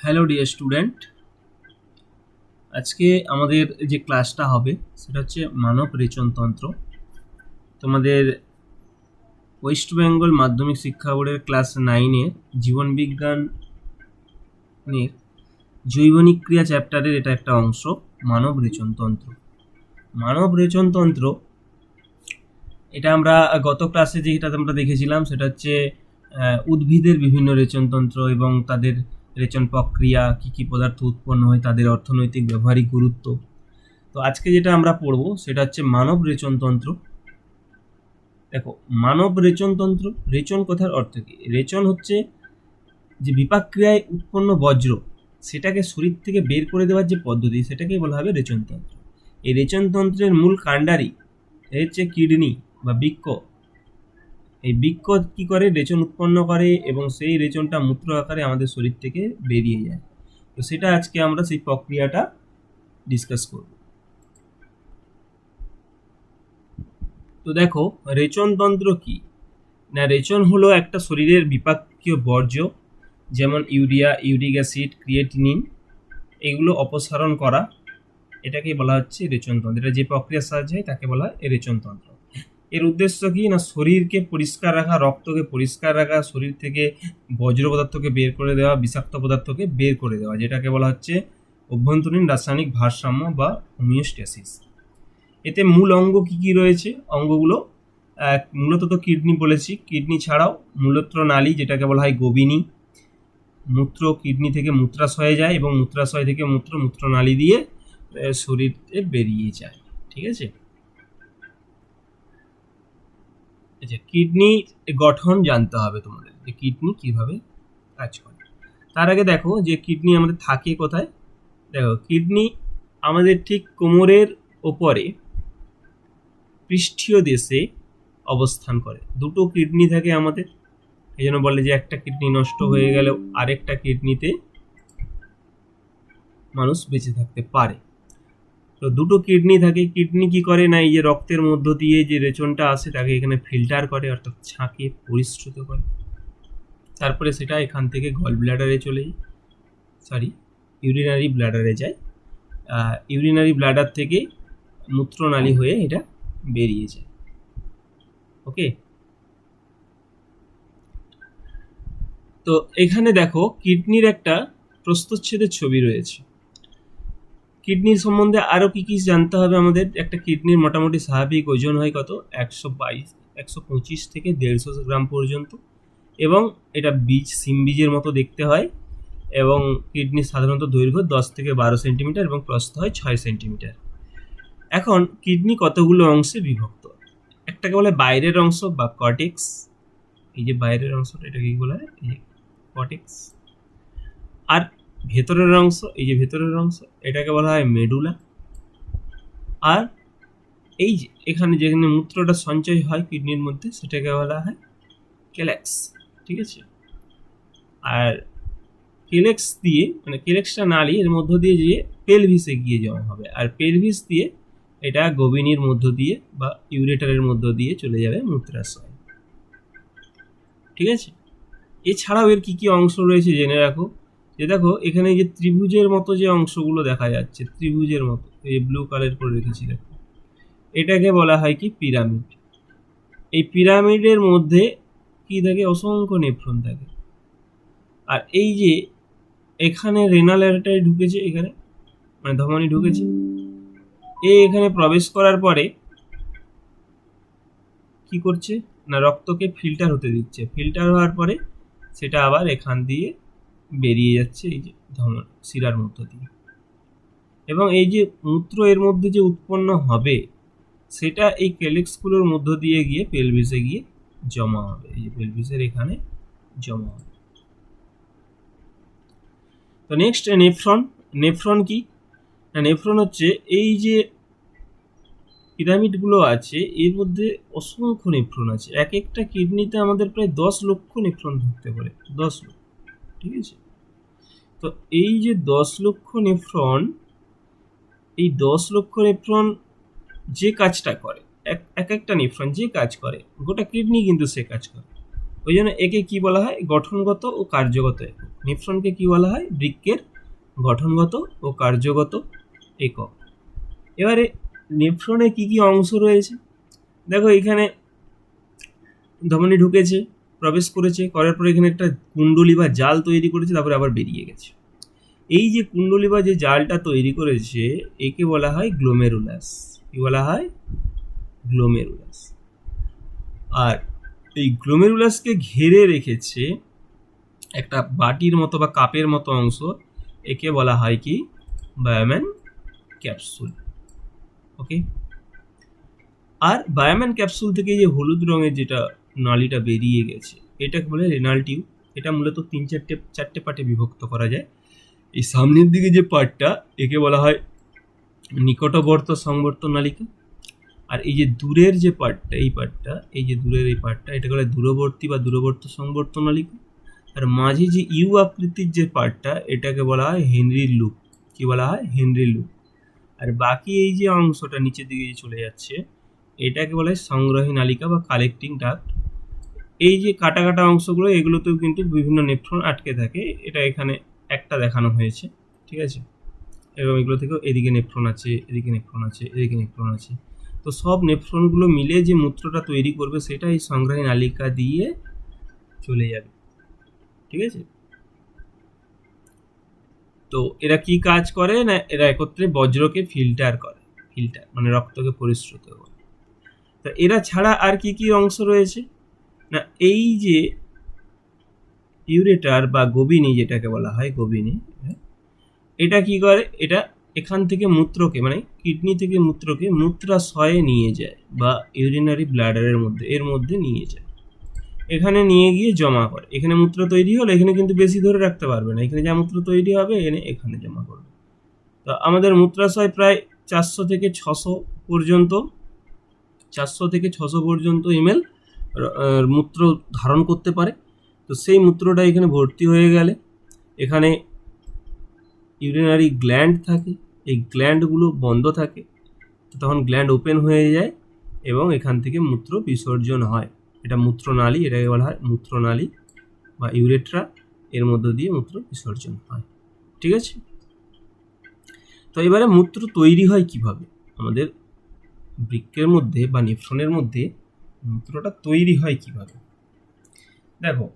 Hello dear student, আজকে আমাদের যে ক্লাসটা হবে সেটা হচ্ছে মানব রেচনতন্ত্র। তোমাদের ওয়েস্ট বেঙ্গল মাধ্যমিক শিক্ষা বোর্ডের ক্লাস 9-এর জীবনবিজ্ঞানের জৈবনিক ক্রিয়া চ্যাপ্টারের এটা একটা অংশ, মানব রেচনতন্ত্র। মানব রেচনতন্ত্র এটা আমরা গত ক্লাসে যেটা আমরা দেখেছিলাম সেটা হচ্ছে উদ্ভিদের বিভিন্ন রেচনতন্ত্র এবং তাদের রেচন প্রক্রিয়া, কী কী পদার্থ উৎপন্ন হয়, তাদের অর্থনৈতিক ব্যবহারিক গুরুত্ব। তো আজকে যেটা আমরা পড়ব সেটা হচ্ছে মানব রেচনতন্ত্র। দেখো, মানব রেচনতন্ত্র, রেচন কথার অর্থ কী? রেচন হচ্ছে যে বিপাক ক্রিয়ায় উৎপন্ন বজ্র সেটাকে শরীর থেকে বের করে দেওয়ার যে পদ্ধতি সেটাকেই বলা হবে রেচনতন্ত্র। এই রেচনতন্ত্রের মূল কাণ্ডারি হচ্ছে কিডনি বা বৃক্ক। এই বৃক্ক কী করে? রেচন উৎপন্ন করে এবং সেই রেচনটা মূত্র আকারে আমাদের শরীর থেকে বেরিয়ে যায়। তো সেটা আজকে আমরা সেই প্রক্রিয়াটা ডিসকাস করব। তো দেখো, রেচনতন্ত্র কি না, রেচন হলো একটা শরীরের বিপাকীয় বর্জ্য, যেমন ইউরিয়া, ইউরিক অ্যাসিড, ক্রিয়েটিনিন, এগুলো অপসারণ করা, এটাকে বলা হচ্ছে রেচনতন্ত্র। এটা যে প্রক্রিয়ার সাহায্যে হয় তাকে বলা হয় রেচনতন্ত্র। এর উদ্দেশ্য কি না, শরীরকে পরিষ্কার রাখা, রক্তকে পরিষ্কার রাখা, শরীর থেকে বজ্র পদার্থকে বের করে দেওয়া, বিষাক্ত পদার্থকে বের করে দেওয়া, যেটাকে বলা হচ্ছে অভ্যন্তরীণ রাসায়নিক ভারসাম্য বা হোমিওস্ট্যাসিস। এতে মূল অঙ্গ কি কি রয়েছে? অঙ্গগুলো মূলত তো কিডনি বলেছি, কিডনি ছাড়াও মূলত্র নালী যেটাকে বলা হয় গোবিনী, মূত্র কিডনি থেকে মূত্রাশয়ে যায় এবং মূত্রাশয় থেকে মূত্রনালী দিয়ে শরীরে বেরিয়ে যায়। ঠিক আছে, আচ্ছা, কিডনি গঠন জানতে হবে তোমাদের, যে কিডনি কিভাবে কাজ করে। তার আগে দেখো যে কিডনি আমাদের থাকে কোথায়। দেখো, কিডনি আমাদের ঠিক কোমরের ওপরে পৃষ্ঠীয় দেশে অবস্থান করে। দুটো কিডনি থাকে আমাদের, এই জন্য বলে যে একটা কিডনি নষ্ট হয়ে গেলেও আরেকটা কিডনিতে মানুষ বেঁচে থাকতে পারে। তো দুটো কিডনি থাকে। কিডনি কি করে না, এই যে রক্তের মধ্য দিয়ে যে রেচনটা আসে তাকে এখানে ফিল্টার করে, অর্থাৎ ছাঁকে পরিশ্রুত করে। তারপরে সেটা এখান থেকে গল ব্লাডারে চলে যায়, ইউরিনারি ব্লাডারে যায়। ইউরিনারি ব্লাডার থেকে মূত্রনালী হয়ে এটা বেরিয়ে যায়। ওকে, তো এখানে দেখো কিডনির একটা প্রস্থচ্ছেদের ছবি রয়েছে। কিডনির সম্বন্ধে আরও কী কী জানতে হবে আমাদের। একটা কিডনির মোটামুটি স্বাভাবিক ওজন হয় কত? 125 থেকে 150 গ্রাম পর্যন্ত, এবং এটা সিম বীজের মতো দেখতে হয়, এবং কিডনির সাধারণত দৈর্ঘ্য 10 থেকে 12 সেন্টিমিটার এবং প্রস্থ হয় 6 সেন্টিমিটার। এখন কিডনি কতগুলো অংশে বিভক্ত? একটাকে বলে বাইরের অংশ বা কর্টেক্স। এই যে বাইরের অংশটা, এটা কি বলা হয়? কর্টেক্স। আর ভেতরের অংশ, এই যে ভেতরের অংশ, এটাকে বলা হয় মেডুলা। আর এই যে এখানে যেখানে মূত্রটা সঞ্চয় হয় কিডনির মধ্যে, সেটাকে বলা হয় কেলেক্স। ঠিক আছে, আর কেলেক্স দিয়ে মানে কেলেক্সটা নালী, এর মধ্য দিয়ে যে পেলভিসে গিয়ে জমা হবে, আর পেলভিস দিয়ে এটা গোবিনীর মধ্য দিয়ে বা ইউরেটারের মধ্য দিয়ে চলে যাবে মূত্রাশয়। ঠিক আছে, এছাড়াও এর কি কি অংশ রয়েছে জেনে রাখো। যে দেখো, এখানে যে ত্রিভুজের মতো যে অংশগুলো দেখা যাচ্ছে, ত্রিভুজের মতো, এই ব্লু কালার করে রেখেছি দেখো, এটাকে বলা হয় কি পিরামিড। এই পিরামিডের মধ্যে কি থাকে? অসংখ্য নেফ্রন থাকে। আর এই যে এখানে রেনাল আর্টারি ঢুকেছে, এখানে মানে ধমনী ঢুকেছে, এখানে প্রবেশ করার পরে কি করছে না, রক্তকে ফিল্টার হতে দিচ্ছে। ফিল্টার হওয়ার পরে সেটা আবার এখান দিয়ে বেরিয়ে যাচ্ছে এই যে শিরার মধ্য দিয়ে, এবং এই যে মূত্র এর মধ্যে যে উৎপন্ন হবে সেটা এই কেলেক্সগুলোর মধ্য দিয়ে গিয়ে পেলভিসে গিয়ে জমা হবে। এই যে পেলভিসের এখানে জমা হবে। তো নেক্সট নেফ্রন। নেফ্রন কি না, নেফ্রন হচ্ছে এই যে পিরামিডগুলো আছে এর মধ্যে অসংখ্য নেফ্রন আছে। এক একটা কিডনিতে আমাদের প্রায় 10 লক্ষ নেফ্রন থাকতে পারে, 10 লক্ষ। ঠিক আছে, তো এই যে 10 লক্ষ নেফ্রন, এই 10 লক্ষ নেফ্রন যে কাজটা করে, এক একটা নেফ্রন যে কাজ করে, গোটা কিডনি কিন্তু সে কাজ করে। ওই জন্য একে কি বলা হয়, গঠনগত ও কার্যগত একক। নেফ্রনকে কি বলা হয়, বৃক্কের গঠনগত ও কার্যগত একক। এবারে নেফ্রনে কি কি অংশ রয়েছে, দেখো এখানে ধমনী ঢুকেছে, প্রবেশ করেছে, করার পরে এখানে একটা কুণ্ডলী বা জাল তৈরি করেছে, তারপরে আবার বেরিয়ে গেছে। এই যে কুণ্ডলী বা যে জালটা তৈরি করেছে একে বলা হয় গ্লোমেরুলাস। কি বলা হয়, গ্লোমেরুলাস। আর এই গ্লোমেরুলাসকে ঘিরে রেখেছে একটা বাটির মতো বা কাপের মতো অংশ, একে বলা হয় কি, বায়োম্যান ক্যাপসুল। ওকে, আর বায়োম্যান ক্যাপসুল থেকে যে হলুদ রঙের যেটা নালীটা বেরিয়ে গেছে এটাকে বলে রেনাল টিউব। এটা মূলত চারটে পার্টে বিভক্ত করা যায়। এই সামনের দিকে যে পার্টটা একে বলা হয় নিকটবর্ত সংবর্ত নালিকা, আর এই যে দূরের যে পার্টটা, এই যে দূরের এই পার্টটা এটাকে বলা হয় দূরবর্তী বা দূরবর্ত সংবর্ত নালিকা। আর মাঝে যে ইউ আকৃতির যে পার্টটা এটাকে বলা হয় হেনরির লুপ। কি বলা হয়, হেনরির লুপ। আর বাকি এই যে অংশটা নিচের দিকে যে চলে যাচ্ছে এটাকে বলা হয় সংগ্রহী নালিকা বা কালেক্টিং ডাক্ট। এই যে কাটা কাটা অংশগুলো এগুলোতেও কিন্তু বিভিন্ন নেফ্রন আটকে থাকে, এটা এখানে একটা দেখানো হয়েছে, ঠিক আছে। এবং এগুলো থেকেও এদিকে নেফ্রন আছে, এদিকে নেফ্রন আছে, এদিকে নেফ্রন আছে। তো সব নেফ্রনগুলো মিলে যে মূত্রটা তৈরি করবে সেটা এই সংগ্রহী নালিকা দিয়ে চলে যাবে, ঠিক আছে। তো এরা কি কাজ করে না, এরা একত্রে বজ্রকে ফিল্টার করে, ফিল্টার মানে রক্তকে পরিশ্রুত করে। তো এরা ছাড়া আর কি কি অংশ রয়েছে না, এই যে ইউরেটার বা গোবিনী যেটাকে বলা হয় গোবিনী, এটা কি করে, এটা এখান থেকে মূত্রকে মানে কিডনি থেকে মূত্রকে মূত্রাশয়ে নিয়ে যায় বা ইউরিনারি ব্লাডারের মধ্যে এর মধ্যে নিয়ে যায়, এখানে নিয়ে গিয়ে জমা করে। এখানে মূত্র তৈরি হলো, এখানে কিন্তু বেশি ধরে রাখতে পারবে না, এখানে যা মূত্র তৈরি হবে এখানে জমা করবে। তো আমাদের মূত্রাশয় প্রায় 400 থেকে 600 পর্যন্ত 400 থেকে 600 পর্যন্ত এমএল মূত্র ধারণ করতে পারে। তো সেই মূত্রটা এখানে ভর্তি হয়ে গেলে এখানে ইউরিনারি গ্ল্যান্ড থাকে, এই গ্ল্যান্ডগুলো বন্ধ থাকে, তখন গ্ল্যান্ড ওপেন হয়ে যায় এবং এখান থেকে মূত্র বিসর্জন হয়। এটা মূত্রনালী, এটাকে বলা হয় মূত্রনালী বা ইউরেট্রা, এর মধ্য দিয়ে মূত্র বিসর্জন হয়, ঠিক আছে। তো এবারে মূত্র তৈরি হয় কিভাবে, আমাদের বৃক্কের মধ্যে বা নেফ্রনের মধ্যে মূত্রটা তৈরি হয় কিভাবে। দেখো,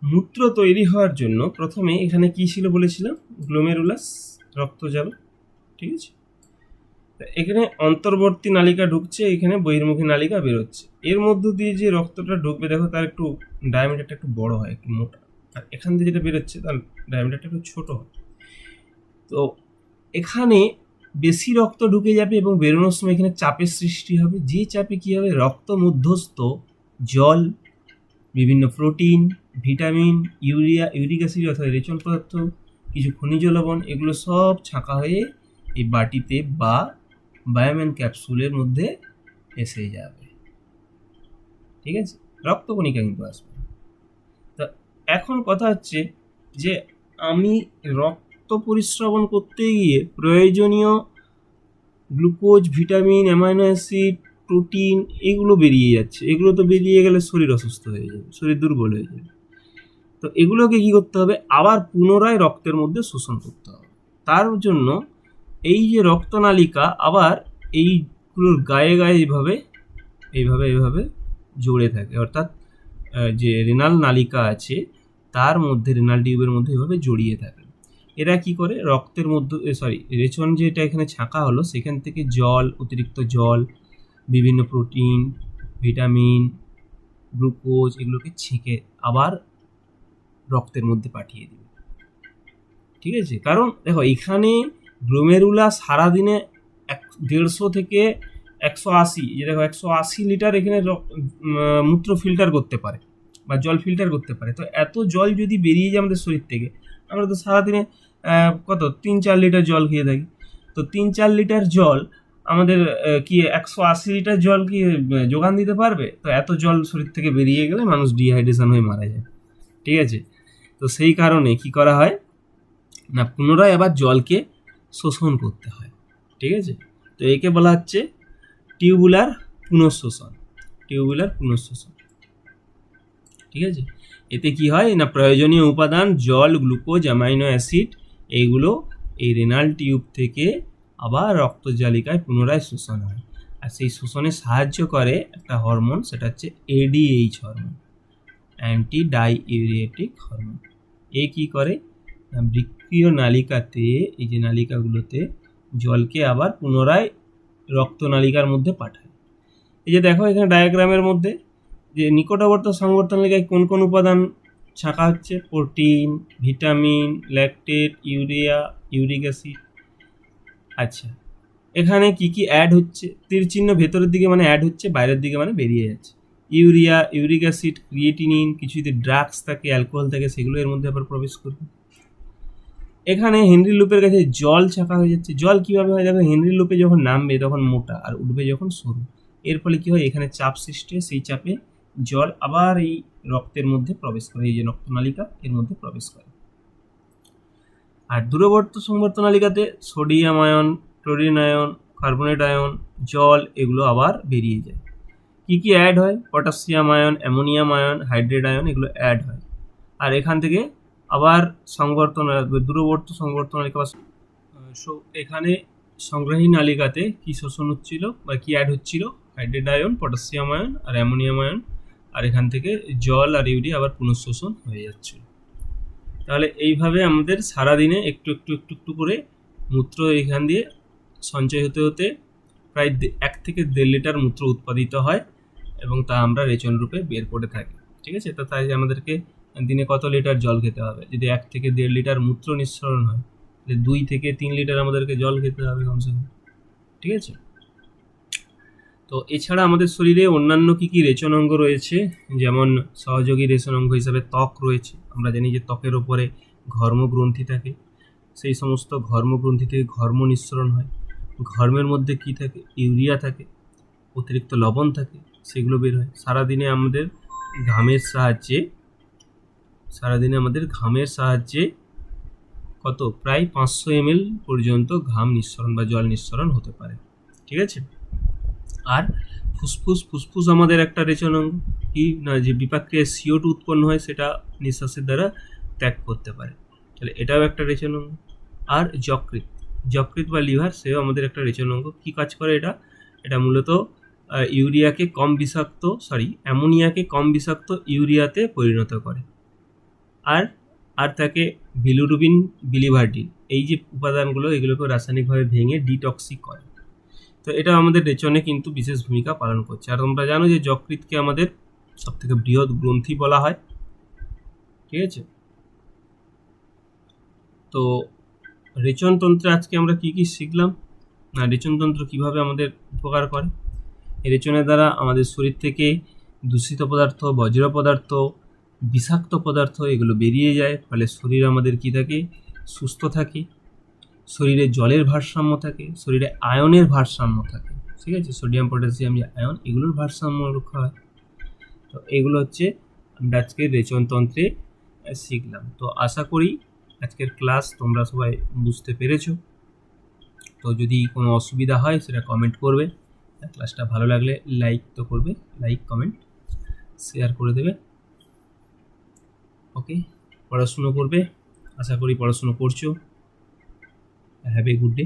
মূত্র তৈরি হওয়ার জন্য প্রথমে এখানে কি ছিল বলেছিলাম, গ্লোমেরুলাস, রক্তজাল, ঠিক আছে। এখানে অন্তর্বর্তী নালিকা ঢুকছে, এখানে বহির্মুখী নালিকা বেরোচ্ছে। এর মধ্য দিয়ে যে রক্তটা ঢুকবে দেখো তার একটু ডায়ামিটারটা একটু বড় হয়, একটু মোটা, আর এখান থেকে যেটা বেরোচ্ছে তার ডায়ামিটারটা একটু ছোট হয়। তো এখানে বেশি রক্ত ঢুকে যাবে এবং বেরোনোর সময় এখানে চাপের সৃষ্টি হবে, যে চাপে কী হবে, রক্ত মধ্যস্থ জল, বিভিন্ন protein, vitamin, urea, uric acid অর্থাৎ রেচন পদার্থ, কিছু খনিজ লবণ, এগুলো সব ছাঁকা হয়ে এই বাটিতে বা বায়োম্যান ক্যাপসুলের মধ্যে এসে যাবে, ঠিক আছে। রক্তকণিকা কিন্তু আসবে। তা এখন কথা হচ্ছে যে আমি রক্ত পরিস্রবণ করতে গিয়ে প্রয়োজনীয় glucose, vitamin, amino acid, protein এগুলো বেরিয়ে যাচ্ছে, এগুলো তো বেরিয়ে গেলে শরীর অসুস্থ হয়ে যাবে, শরীর দুর্বল হয়ে যাবে। তো এগুলোকে কী করতে হবে, আবার পুনরায় রক্তের মধ্যে শোষণ করতে হবে। তার জন্য এই যে রক্তনালিকা আবার এইগুলোর গায়ে গায়ে এইভাবে জুড়ে থাকে, অর্থাৎ যে রেনাল নালিকা আছে তার মধ্যে, রেনাল টিউবের মধ্যে এভাবে জড়িয়ে থাকে। এরা কি করে, রক্তের মধ্যে রেচন যেটা এখানে ছাঁকা হলো সেখান থেকে জল, অতিরিক্ত জল, বিভিন্ন প্রোটিন, ভিটামিন, গ্লুকোজ এগুলোকে ছেঁকে আবার রক্তের মধ্যে পাঠিয়ে দিবে, ঠিক আছে। কারণ দেখো এখানে গ্লোমেরুলা সারাদিনে 150 থেকে 180, যে দেখো 180 লিটার এখানে মূত্র ফিল্টার করতে পারে বা জল ফিল্টার করতে পারে। তো এত জল যদি বেরিয়ে যায় আমাদের শরীর থেকে, আমরা তো সারাদিনে কত 3-4 লিটার জল খেয়ে থাকি, তো 3-4 লিটার জল আমাদের কি 180 লিটার জল কি যোগান দিতে পারবে? তো এত জল শরীর থেকে বেরিয়ে গেলে মানুষ ডিহাইড্রেশন হয়ে মারা যায়, ঠিক আছে। তো সেই কারণে কি করা হয় না, পুনরায় আবার জলকে শোষণ করতে হয়, ঠিক আছে। তো একে বলা হচ্ছে টিউবুলার পুনঃশোষণ, টিউবুলার পুনঃশোষণ। ঠিক আছে। এতে কি হয় না, প্রয়োজনীয় উপাদান জল, গ্লুকোজ, অ্যামাইনো অ্যাসিড এইগুলো এই রেনাল টিউব থেকে আবার রক্তজালিকায় পুনরায় শোষণ হয়। আর সেই শোষণে সাহায্য করে একটা হরমোন, সেটা হচ্ছে ADH hormone, anti diuretic hormone. এ কি করে না, বৃক্কীয় নালিকাতে, এই যে নালিকাগুলোতে জলকে আবার পুনরায় রক্তনালিকার মধ্যে পাঠায়। এই যে দেখো এখানে ডায়াগ্রামের মধ্যে যে নিকটবর্তী সংবর্ধন নালিকায় কোন কোন উপাদান ছাঁকা হচ্ছে, protein, vitamin, lactate, urea, uric acid. আচ্ছা, এখানে কি কি অ্যাড হচ্ছে, তীর চিহ্ন ভেতরের দিকে মানে অ্যাড হচ্ছে, বাইরের দিকে মানে বেরিয়ে যাচ্ছে। ইউরিয়া, ইউরিক অ্যাসিড, ক্রিয়েটিনিন, কিছু যদি ড্রাগস থাকে, অ্যালকোহল থাকে, সেগুলো এর মধ্যে আবার প্রবেশ করবে। এখানে হেনরি লুপের কাছে জল ছাঁকা হয়ে যাচ্ছে। জল কীভাবে হয় দেখো, হেনরি লুপে যখন নামবে তখন মোটা আর উঠবে যখন সরু। এর ফলে কী হয়, এখানে চাপ সৃষ্টি হয়, সেই চাপে জল আবার এই রক্তের মধ্যে প্রবেশ করে, এই যে রক্তনালিকা এর মধ্যে প্রবেশ করে। আর দূরবর্তী সংবর্তনালিকাতে sodium ion, chlorine ion, carbonate ion, জল এগুলো আবার বেরিয়ে যায়। কি কি অ্যাড হয়, potassium ion, ammonium ion, hydrate ion এগুলো অ্যাড হয়। আর এখান থেকে আবার দূরবর্তী সংবর্তনালিকা এখানে সংগ্রাহী নালিকাতে কি শোষণ হচ্ছিল বা কি অ্যাড হচ্ছিল, হাইড্রেট আয়ন, পটাশিয়াম আয়ন আর অ্যামোনিয়াম আয়ন। আর এখান থেকে জল আর ইউরিয়া আবার পুনঃশোষণ হয়ে যাচ্ছিল। তাহলে এইভাবে আমাদের সারাদিনে একটু একটু একটু একটু করে মূত্র এখান দিয়ে সঞ্চয় হতে হতে প্রায় 1 থেকে 1.5 লিটার মূত্র উৎপাদিত হয় এবং তা আমরা রেচন রূপে বের করে থাকি। ঠিক আছে, তো তাই আমাদেরকে দিনে কত লিটার জল খেতে হবে, যদি 1 থেকে 1.5 লিটার মূত্র নিঃসরণ হয় তাহলে 2 থেকে 3 লিটার আমাদেরকে জল খেতে হবে কমসে কম। ঠিক আছে, তো এছাড়া আমাদের শরীরে অন্যান্য কী কী রেচন অঙ্গ রয়েছে, যেমন সহযোগী রেচন অঙ্গ হিসাবে ত্বক রয়েছে। আমরা জানি যে ত্বকের ওপরে ঘর্মগ্রন্থি থাকে, সেই সমস্ত ঘর্মগ্রন্থি থেকে ঘর্ম নিঃসরণ হয়। ঘর্মের মধ্যে কি থাকে, ইউরিয়া থাকে, অতিরিক্ত লবণ থাকে, সেগুলো বের হয়। সারাদিনে আমাদের ঘামের সাহায্যে কত, প্রায় 500 ml পর্যন্ত ঘাম নিঃসরণ বা জল নিঃসরণ হতে পারে। ঠিক আছে, আর ফুসফুস আমাদের একটা রেচন অঙ্গ, কি না, যে বিপাকক্রিয়ায় CO2 উৎপন্ন হয় সেটা নিঃশ্বাসের দ্বারা ত্যাগ করতে পারে, তাহলে এটাও একটা রেচন অঙ্গ। আর যকৃৎ বা লিভার, সেও আমাদের একটা রেচন অঙ্গ। কী কাজ করে এটা মূলত অ্যামোনিয়াকে কম বিষাক্ত ইউরিয়াতে পরিণত করে। আর তাকে বিলিরুবিন, বিলিভার্ডিন এই যে উপাদানগুলো, এগুলোকে রাসায়নিকভাবে ভেঙে ডিটক্সিক করে। তো এটা আমাদের রেচনে কিন্তু বিশেষ ভূমিকা পালন করছে। আর তোমরা জানো যে যকৃৎকে আমাদের সবথেকে বৃহৎ গ্রন্থি বলা হয়। ঠিক আছে, তো রেচনতন্ত্রে আজকে আমরা কি কি শিখলাম না, রেচনতন্ত্র কিভাবে আমাদের উপকার করে। এই রেচনের দ্বারা আমাদের শরীর থেকে দূষিত পদার্থ, বজ্র পদার্থ, বিষাক্ত পদার্থ এগুলো বেরিয়ে যায়, ফলে শরীর আমাদের কি থাকে, সুস্থ থাকে, শরীরে জলের ভারসাম্য থাকে, শরীরে আয়নের ভারসাম্য থাকে। ঠিক আছে, সোডিয়াম, পটাশিয়াম যে আয়ন, এগুলোর ভারসাম্য রক্ষা হয়। তো এগুলো হচ্ছে আমরা আজকে রেচনতন্ত্রে শিখলাম। তো আশা করি আজকের ক্লাস তোমরা সবাই বুঝতে পেরেছো। তো যদি কোনো অসুবিধা হয় সেটা কমেন্ট করবে। ক্লাসটা ভালো লাগলে লাইক তো করবে, লাইক, কমেন্ট, শেয়ার করে দেবে। ওকে, পড়াশুনো করবে, আশা করি পড়াশুনো করছো। Have a good day.